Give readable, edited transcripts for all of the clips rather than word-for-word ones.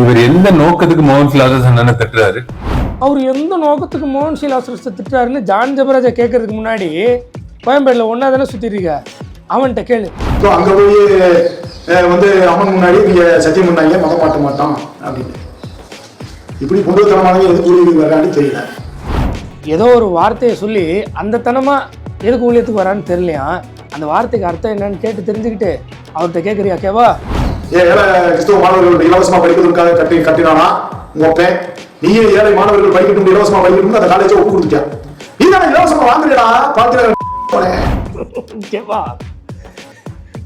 இவர் எந்த நோக்கத்துக்கு மோகன் சிலாசஸ் அண்ணனை திட்டுறாரு? அவர் எந்த நோக்கத்துக்கு மோகன் சிலாசஸ் திட்டுறாருன்னு ஜான் ஜெபராஜா கேட்கறதுக்கு முன்னாடி கோயம்பேடுல ஒன்னா தானே சுத்திட்டு இருக்க, அவன்கிட்ட கேளு. அங்க போய் வந்து அம்மன் முன்னாடி நீங்க சத்தியம் பண்ணாங்க மத மாட்ட மாட்டான் அப்படின்னு இப்படி பொதுத்தனமாக எதுக்கு ஊழியத்துக்கு வர்றான்னு தெரியல. ஏதோ ஒரு வார்த்தையை சொல்லி அந்த தனமா எதுக்கு ஊழியத்துக்கு வரான்னு தெரியலையா. அந்த வார்த்தைக்கு அர்த்தம் என்னன்னு கேட்டு தெரிஞ்சுக்கிட்டு அவர்கிட்ட கேட்குறியா கேவா? ஏழை கிறிஸ்தவ மாணவர்கள் இலவசமா படிக்கிறதுக்காக கட்டினானா உங்க நீயே ஏழை மாணவர்கள் படிக்கட்டும் இலவசமா படிக்கட்டும் அந்த காலேஜை ஒப்பு கொடுத்துட்டேன். நீ தானே இலவசமா வாங்குறா கேவா?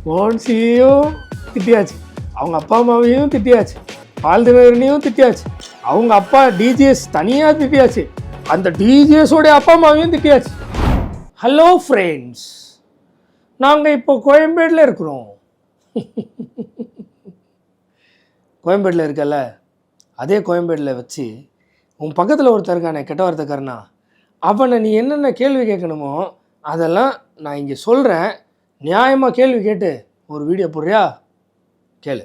மோன்சியும் திட்டியாச்சு, அவங்க அப்பா அம்மாவையும் திட்டியாச்சு, பால்தினரையும் திட்டியாச்சு, அவங்க அப்பா டிஜிஎஸ் தனியா திட்டியாச்சு, அந்த டிஜிஎஸோடைய அப்பா அம்மாவையும் திட்டியாச்சு. ஹலோ ஃப்ரெண்ட்ஸ், நாங்கள் இப்போ கோயம்பேடில் இருக்கிறோம். கோயம்பேடில் இருக்கல, அதே கோயம்பேடில் வச்சு உன் பக்கத்தில் ஒருத்தர் இருக்கானே கெட்ட வார்த்தைக்காரனா, அவனை நீ என்னென்ன கேள்வி கேட்கணுமோ அதெல்லாம் நான் இங்கே சொல்கிறேன். நியாயமாக கேள்வி கேட்டு ஒரு வீடியோ போடுறியா? கேளு.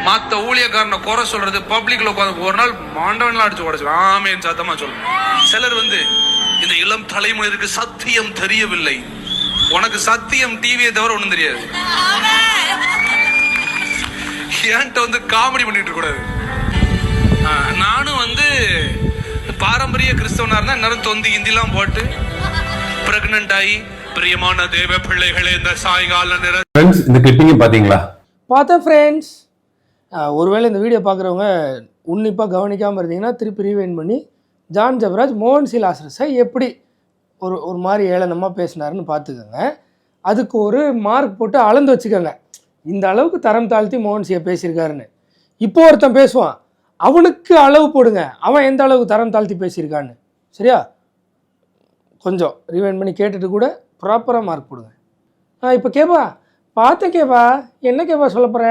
மற்ற ஊழியக்காரனை குறை சொல்றது பப்ளிக்ல உட்காந்து ஒரு நாள் மாண்டவன்லாம் அடிச்சு உடச்சு ஆமேன் சத்தமா சொல்லுவேன். சிலர் வந்து இந்த இளம் தலைமுறைக்கு சத்தியம் தெரியவில்லை. உனக்கு சத்தியம் டிவியை தவிர ஒண்ணும் தெரியாது. என்கிட்ட வந்து காமெடி பண்ணிட்டு கூடாது. நானும் வந்து பாரம்பரிய கிறிஸ்தவனா இருந்தா நேரம் தொந்தி இந்திலாம் போட்டு பிரெக்னன்ட் ஆகி பிரியமான தேவ பிள்ளைகளே இந்த சாயங்கால நேரம் இந்த கிளிப்பிங்க பாத்தீங்களா? பார்த்தேன் ஃப்ரெண்ட்ஸ். ஒருவேளை இந்த வீடியோ பார்க்குறவங்க உன்னிப்பாக கவனிக்காமல் இருந்தீங்கன்னா திருப்பி ரீவைண்ட் பண்ணி ஜான் ஜெபராஜ் மோகன் சிலாசஸை எப்படி ஒரு மாதிரி ஏளனமாக பேசினாருன்னு பார்த்துக்கோங்க. அதுக்கு ஒரு மார்க் போட்டு அளந்து வச்சுக்கோங்க, இந்த அளவுக்கு தரம் தாழ்த்தி மோகன் சியை பேசியிருக்காருன்னு. இப்போ ஒருத்தன் பேசுவான், அவனுக்கு அளவு போடுங்க, அவன் எந்த அளவுக்கு தரம் தாழ்த்தி பேசியிருக்கான்னு. சரியா? கொஞ்சம் ரீவைண்ட் பண்ணி கேட்டுட்டு கூட ப்ராப்பராக மார்க் போடுங்க. இப்போ கேப்பா பார்த்தேன். கேப்பா என்ன கேப்பா சொல்ல போகிற?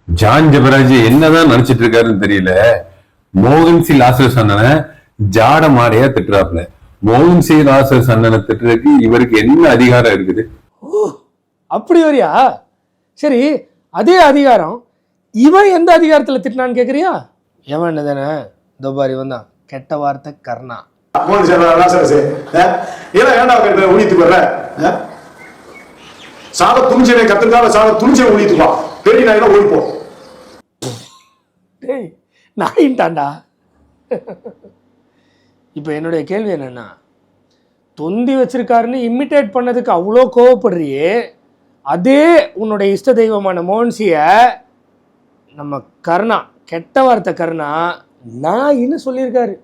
ஜான் ஜெபராஜ் என்னதான் நினைச்சிட்டு இருக்காருன்னு தெரியல. மோகன் சி லாசஸ் அண்ணனை ஜாட மாறையா திட்டுறாப்ல. மோகன் சி லாசஸ் அண்ணனை திட்டுறதுக்கு இவருக்கு என்ன அதிகாரம் இருக்குது? ஓ, அப்படி வரியா? சரி, அதே அதிகாரம் இவன் எந்த அதிகாரத்தில் திட்டினான்னு கேட்குறியா? எவன் தானே தோபாரி வந்தான் கெட்ட வார்த்தை கர்ணா. ஊழியத்துக்கு வர்ற சால துணிச்சனை கத்திருக்கால சால துணிச்சனை ஊழியத்துவா பேட்டி நான் ஓடிப்போம். டேய் நாயின்ட்டாண்டா. இப்போ என்னுடைய கேள்வி என்னென்னா, தொந்தி வச்சிருக்காருன்னு இமிட்டேட் பண்ணதுக்கு அவ்வளோ கோவப்படுறியே, அதே உன்னுடைய இஷ்ட தெய்வமான மோகன்சியை நம்ம கர்ணா கெட்ட வார்த்தை கர்ணா நாயின்னு சொல்லியிருக்காரு.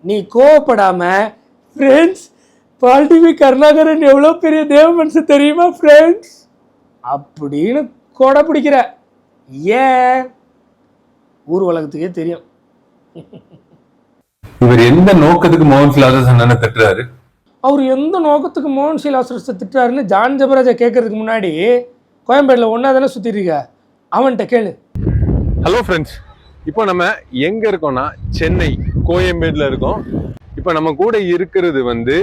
நீ கோவப்படாமல் ஃப்ரெண்ட்ஸ் பால்டிவி கருணாகரன் எவ்வளோ பெரிய தேவ மனுஷன் தெரியுமா ஃப்ரெண்ட்ஸ் அப்படின்னு கொடை பிடிக்கிற. ஏன்? ஊர் உலகத்துக்கே தெரியும். இவர் எந்த நோக்கத்துக்கு மோகன் சிலாசஸ் அண்ணனை திட்டுறாரு? அவர் எந்த நோக்கத்துக்கு மோகன் சிலாசஸை திட்டுறாருன்னு ஜான் ஜெபராஜா கேட்கறதுக்கு முன்னாடி கோயம்பேடில் ஒன்றா தானே சுற்றிட்டு இருக்க, அவன்கிட்ட கேளு. ஹலோ ஃப்ரெண்ட்ஸ், இப்போ நம்ம எங்கே இருக்கோம்னா சென்னை கோயம்பேடில் இருக்கோம். இப்போ நம்ம கூட இருக்கிறது வந்து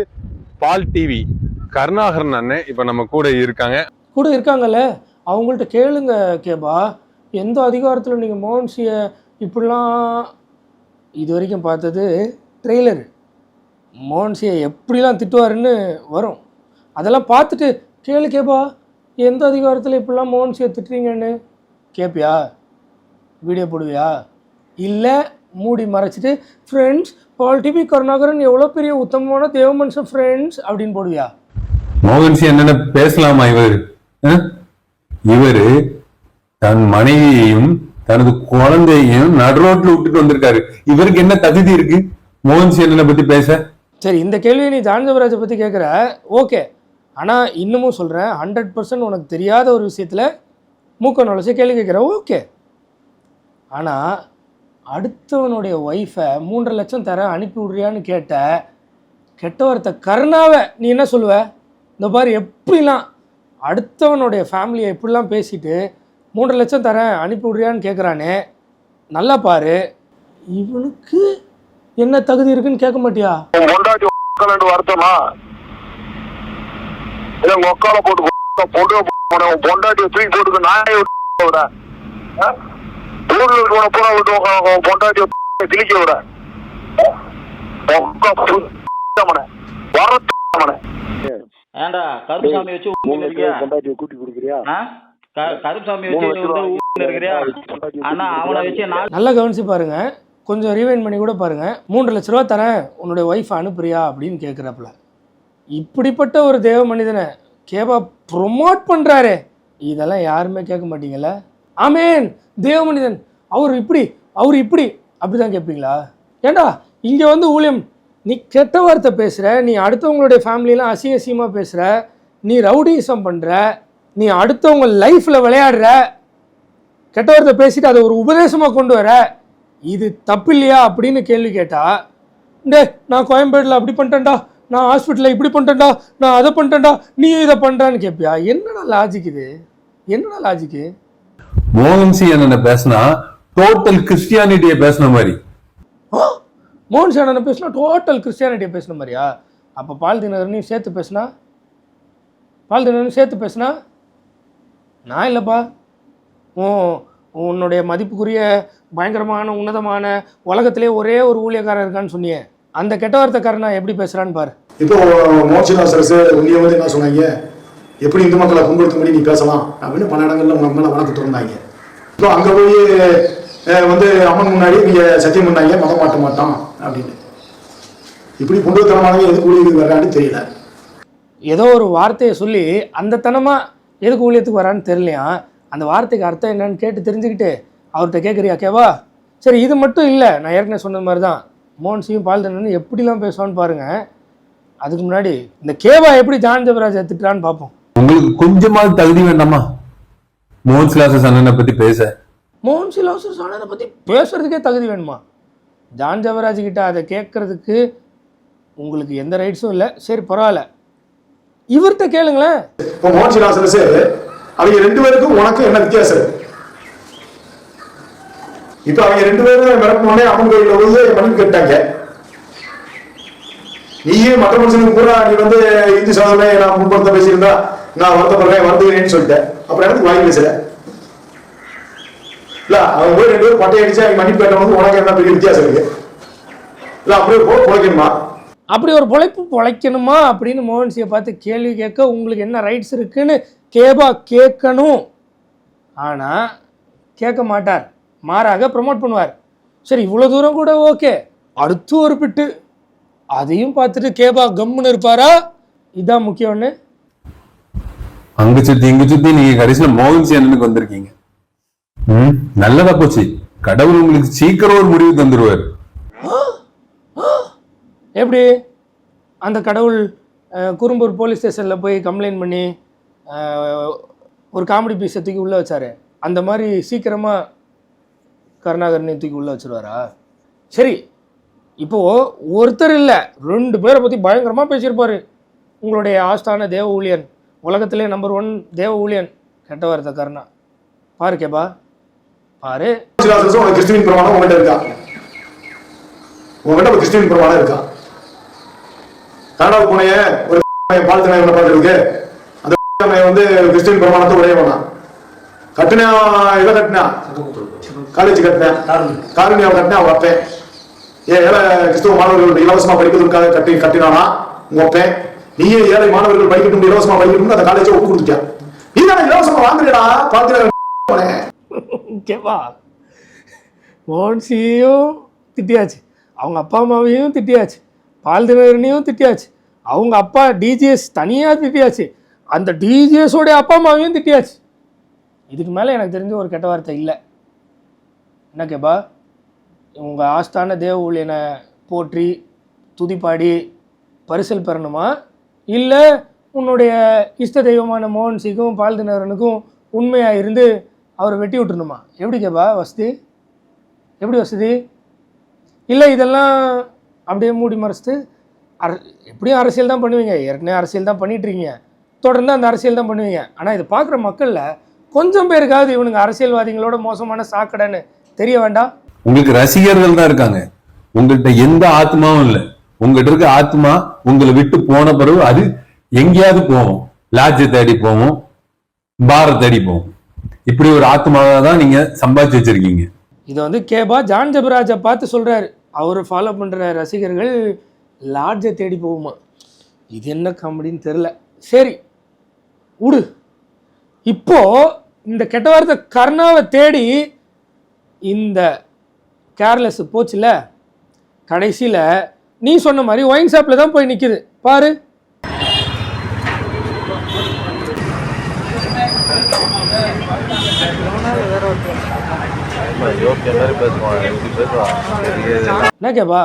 பால் டிவி கருணாகரன் அண்ணன் இப்போ நம்ம கூட இருக்காங்கல்ல, அவங்கள்ட்ட கேளுங்க. கேபா, எந்த அதிகாரத்தில் நீங்கள் மோகன்சியை இப்படிலாம் இது வரைக்கும் பார்த்தது ட்ரெய்லரு, மோகன்சியை எப்படிலாம் திட்டுவாருன்னு வரும், அதெல்லாம் பார்த்துட்டு கேளு. கேபா, எந்த அதிகாரத்தில் இப்படிலாம் மோகன்சியை திட்டுறீங்கன்னு கேட்பியா? வீடியோ போடுவியா? இல்லை மூடி மறைச்சிட்டு ஃப்ரெண்ட்ஸ் பால் டிவி கருணாகரன் எவ்வளோ பெரிய உத்தமமான தேவ மனுஷன் ஃப்ரெண்ட்ஸ் அப்படின்னு போடுவியா? மோகன்சி என்னென்ன பேசலாமா? இவரு தன் மனைவியையும் தனது குழந்தையையும் நடுரோட்டில் விட்டுட்டு வந்திருக்காரு. இவருக்கு என்ன தகுதி இருக்கு மோகன்சி என்னென்ன பத்தி பேச? சரி, இந்த கேள்வியை நீ ஜான் ஜெபராஜை பற்றி கேட்குற, ஓகே. ஆனால் இன்னமும் சொல்கிறேன், 100% உனக்கு தெரியாத ஒரு விஷயத்தில் மூக்க நுழைச்சி கேள்வி கேட்குற, ஓகே. ஆனால் அடுத்தவனுடைய ஒய்ஃபை 3.5 லட்சம் தர அனுப்பி விட்றியான்னு கேட்ட கெட்ட வார்த்தை கருணாவை நீ என்ன சொல்லுவ? இந்த பாரு, எப்படிலாம் அடுத்தவனுடைய ஃபேமிலியை எப்படிலாம் பேசிட்டு 3.5 லட்சம் தரேன் அனுப்பி விட்றியான்னு கேட்குறானே, நல்லா பாரு, இவனுக்கு என்ன தகுதி இருக்குன்னு கேட்க மாட்டியா? வருத்தமா மொக்கால போட்டு பொண்டாட்டியை தூக்கி போட்டு நாயை ஊர்ல இருக்கவன பூரா விட்டு பொண்டாட்டி கிழிக்க விட ஏண்டா கருப்பு சாமி வச்சு பொண்டாட்டியை கூட்டி கொடுக்குறியா? கருப்பு சாமி வச்சு இருக்கிறியா? ஆனா அவனை வச்சு நல்லா கவனிச்சு பாருங்க, கொஞ்சம் ரீவைண்ட் பண்ணி கூட பாருங்க. 3 லட்ச ரூபா தரேன், உன்னுடைய ஒய்ஃப் அனுப்புறியா அப்படின்னு கேட்குறாப்புல. இப்படிப்பட்ட ஒரு தேவ மனிதனை கேபா ப்ரொமோட் பண்றாரு. இதெல்லாம் யாருமே கேட்க மாட்டீங்கல்ல? ஆமேன், தேவ மனிதன் அவர் இப்படி அப்படிதான் கேட்பீங்களா? ஏண்டா இங்க வந்து ஊழியம், நீ கெட்ட வார்த்தை பேசுற, நீ அடுத்தவங்களுடைய ஃபேமிலியெல்லாம் அசிங்கமாக பேசுற, நீ ரவுடிசம் பண்ற, நீ அடுத்தவங்க லைஃப்ல விளையாடுற, கெட்ட வார்த்தை பேசிட்டு அதை ஒரு உபதேசமா கொண்டு வர, இது தப்பு இல்லையா அப்படின்னு கேள்வி கேட்டா, டே நான் கோயம்பேடுல அப்படி பண்ணிட்டேன்டா, நான் ஹாஸ்பிட்டலில் இப்படி பண்ணிட்டேன்டா, நான் அதை பண்ணிட்டேன்டா, நீ இதை பண்றான்னு கேட்பியா? என்னடா லாஜிக் இது? என்னடா லாஜிக்கு? மோகன்சி என்ன பேசினா டோட்டல் கிறிஸ்டியானிட்டியை பேசின மாதிரி. மோகன் சாணனை பேசினா டோட்டல் கிறிஸ்டியானிட்டியை பேசின மாதிரியா? அப்போ பால் தினகரனையும் சேர்த்து பேசினா நான் இல்லைப்பா, உன்னுடைய மதிப்புக்குரிய பயங்கரமான உன்னதமான உலகத்திலே ஒரே ஒரு ஊழியக்காரன் இருக்கான்னு சொன்னியே, அந்த கெட்ட வார்த்தைக்காரனா எப்படி பேசுறான்னு பாரு. இப்போ மோட்சிதாசரசு உன்னைய வந்து என்ன சொன்னாங்க, எப்படி இந்து மக்களை புண்படுத்தும்படி நீ பேசலாம் அப்படின்னு பல இடங்கள்ல உங்க மேல வழக்கு தொடர்ந்தாங்க. இப்போ அங்க போய் வந்து அம்மன் முன்னாடி நீங்க சத்தியம் பண்ணாங்க மதம் மாட்ட மாட்டான் அப்படின்னு. இப்படி புண்படுத்தனமானவங்க எதுக்கு ஊழியத்துக்கு வர்றான்னு தெரியல. ஏதோ ஒரு வார்த்தையை சொல்லி அந்த தனமா எதுக்கு ஊழியத்துக்கு வரான்னு தெரியலையா? அந்த வார்த்தைக்கு அர்த்தம் என்னன்னு கேட்டு தெரிஞ்சுக்கிட்டு அவர்கிட்ட கேட்குறியா கேவா? சரி, இது மட்டும் இல்லை, நான் ஏற்கனவே சொன்ன மாதிரி தான் மோகன்சியும் பால் தினகரனும் எப்படிலாம் பேசுவான்னு பாருங்க. அதுக்கு முன்னாடி இந்த கேவா எப்படி ஜான் ஜெபராஜ் திட்டுறான்னு பார்ப்போம். உங்களுக்கு கொஞ்சமாவது தகுதி வேண்டாமா மோகன் சிலாசஸ் அண்ணனை பத்தி பேச? மோகன் சிலாசஸ் அண்ணனை பத்தி பேசுறதுக்கே தகுதி வேணுமா? ஜான் ஜெபராஜ் கிட்ட அதை கேட்கறதுக்கு உங்களுக்கு எந்த ரைட்ஸும் இல்லை. சரி பரவாயில்ல, இவர்கிட்ட கேளுங்களேன். இப்போ மோட்சிதாசரசு அவங்க 2 பேருக்கும் உனக்கு என்ன வித்தியாசம் இருக்கு? இப்ப அவங்க 2 பேரும் மிரட்டினோடனே அம்மன் கோயில வந்து மன்னிப்பு கேட்டாங்க. நீயே மற்ற மனுஷனுக்கு பூரா நீ வந்து இந்து சோதனை நான் முன்படுத்த பேசியிருந்தா நான் வருத்தப்படுறேன் வருந்துகிறேன்னு சொல்லிட்டேன், அப்புறம் எனக்கு வாங்கி பேசுற இல்ல? அவங்க போய் 2 பேரும் பட்டை அடிச்சு அவங்க மன்னிப்பு கேட்டவங்க உனக்கு என்ன பெரிய வித்தியாசம் இருக்கு? இல்ல அப்படியே பொழைக்கணுமா? அப்படி ஒரு பொழைக்கணுமா அப்படின்னு மோகன்சியை பார்த்து கேள்வி கேட்க உங்களுக்கு என்ன ரைட்ஸ் இருக்குன்னு கேபா கேட்கணும். ஆனால் கேட்க மாட்டார், மாறாக ப்ரமோட் பண்ணுவார். சரி, இவ்வளோ தூரம் கூட ஓகே. அடுத்து ஒரு பிட்டு அதையும் பார்த்துட்டு கேபா கம்முன்னு இருப்பாரா? இதுதான் முக்கியம்னு. அங்க சுத்தி நீங்க கடைசியில மோகன்சி அண்ணனுக்கு வந்திருக்கீங்க. நல்லதா போச்சு, கடவுள் உங்களுக்கு சீக்கிரம் ஒரு முடிவு தந்துருவார். எப்படி? அந்த கடவுள் குறும்பூர் போலீஸ் ஸ்டேஷனில் போய் கம்ப்ளைண்ட் பண்ணி ஒரு காமெடி பீஸை தூக்கி உள்ளே வச்சாரு, அந்த மாதிரி சீக்கிரமாக கருணாகரனை தூக்கி உள்ளே வச்சுருவாரா? சரி, இப்போது ஒருத்தர் இல்லை 2 பேரை பற்றி பயங்கரமாக பேசியிருப்பார் உங்களுடைய ஆஸ்தான தேவ ஊழியன், உலகத்திலே நம்பர் 1 தேவ ஊழியன் கெட்ட வார்த்தை கருணா. பாரு கேபா, பாரு. கிறிஸ்துவின் பிரமாணம் உங்கள்கிட்ட இருக்கா? உங்கள்கிட்ட ஒரு கிறிஸ்துவின் பிரமாணம் இருக்கா? கனடாவுக்கு போனைய ஒரு பால் தினம் என்ன பண்றதுக்கு அந்த வந்து கிறிஸ்டின் பிரமாணத்தை உடையவனா கட்டினா, இதை கட்டினா காலேஜ் கட்டினேன், காரணியாவை கட்டினேன் அவன் அப்பேன். ஏழை கிறிஸ்துவ மாணவர்கள் இலவசமா படிப்பதற்காக கட்டினானா உங்க அப்பேன். நீயே ஏழை மாணவர்கள் படிக்கட்டும் இலவசமா படிக்கட்டும் அந்த காலேஜை ஒப்பு கொடுத்துட்டான். நீ தானே இலவசமா வாங்குறா கேவா? மோகன்சியையும் திட்டியாச்சு, அவங்க அப்பா அம்மாவையும் திட்டியாச்சு, பால் தினகரனையும் திட்டியாச்சு, அவங்க அப்பா டிஜிஎஸ் தனியாக திட்டியாச்சு, அந்த டிஜிஎஸோடைய அப்பா அம்மாவையும் திட்டியாச்சு. இதுக்கு மேலே எனக்கு தெரிஞ்ச ஒரு கெட்ட வார்த்தை இல்லை. என்ன கேப்பா? உங்கள் ஆஸ்தான தேவ ஊழியனை போற்றி துதிப்பாடி பரிசல் பெறணுமா, இல்லை உன்னுடைய இஷ்ட தெய்வமான மோகன்சிக்கும் பால் தினகரனுக்கும் உண்மையாக இருந்து அவரை வெட்டி விட்டுருணுமா? எப்படி கேப்பா வசதி? எப்படி வசதி? இல்லை இதெல்லாம் அப்படியே மூடி மறைச்சிட்டு எப்படியும் அரசியல் தான் பண்ணுவீங்க, ஏற்கனவே அரசியல் தான் பண்ணிகிட்ருக்கீங்க, தொடர்ந்து அந்த அரசியல் தான் பண்ணுவீங்க. ஆனால் இதை பார்க்குற மக்களில் கொஞ்சம் பேருக்காவது இவனுங்க அரசியல்வாதிகளோட மோசமான சாக்கடைன்னு தெரிய வேண்டாம். உங்களுக்கு ரசிகர்கள் தான் இருக்காங்க, உங்கள்கிட்ட எந்த ஆத்மாவும் இல்லை. உங்ககிட்ட இருக்க ஆத்மா உங்களை விட்டு போன பிறகு அது எங்கேயாவது போவோம், லாட்ஜை தேடி போவோம், பாரை தேடி போவோம். இப்படி ஒரு ஆத்மாவை தான் நீங்க சம்பாதிச்சு வச்சிருக்கீங்க. இதை வந்து கேபா ஜான் ஜெபராஜை பார்த்து சொல்கிறாரு. அவரை ஃபாலோ பண்ணுற ரசிகர்கள் லாட்ஜை தேடி போகுமா. இது என்ன காமெடின்னு தெரில. சரி விடு. இப்போ இந்த கெட்ட வார்த்தை கர்ணாவை தேடி இந்த கேர்லெஸ் போச்சுல, கடைசியில் நீ சொன்ன மாதிரி ஒயின் ஷாப்பில் தான் போய் நிற்கிது பாரு. என்ன கேப்பா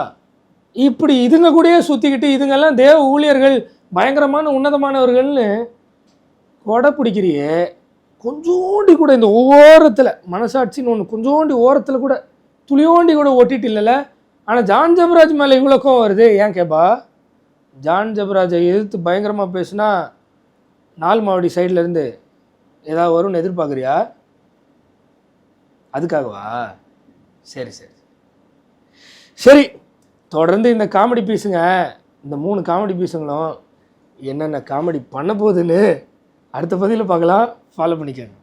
இப்படி இதுங்க கூடயே சுற்றிக்கிட்டு இதுங்கெல்லாம் தேவ ஊழியர்கள் பயங்கரமான உன்னதமானவர்கள்னு கொடை பிடிக்கிறியே, கொஞ்சோண்டி கூட இந்த ஓரத்தில் மனசாட்சின்னு ஒன்று கொஞ்சோண்டி ஓரத்தில் கூட துளியோண்டி கூட ஒட்டிட்டு இல்லைல்ல. ஆனால் ஜான் ஜெபராஜ் மேலே இவ்வளோ கோவம் வருது ஏன் கேப்பா? ஜான் ஜெபராஜை எதிர்த்து பயங்கரமாக பேசுனா நால் மாவடி சைட்லேருந்து ஏதாவது வரும்னு எதிர்பார்க்குறியா? அதுக்காகவா? சரி சரி சரி, தொடர்ந்து இந்த காமெடி பீஸுங்க, இந்த 3 காமெடி பீஸுங்களும் என்னென்ன காமெடி பண்ண போகுதுன்னு அடுத்த பதிவில் பார்க்கலாம். ஃபாலோ பண்ணிக்கோங்க.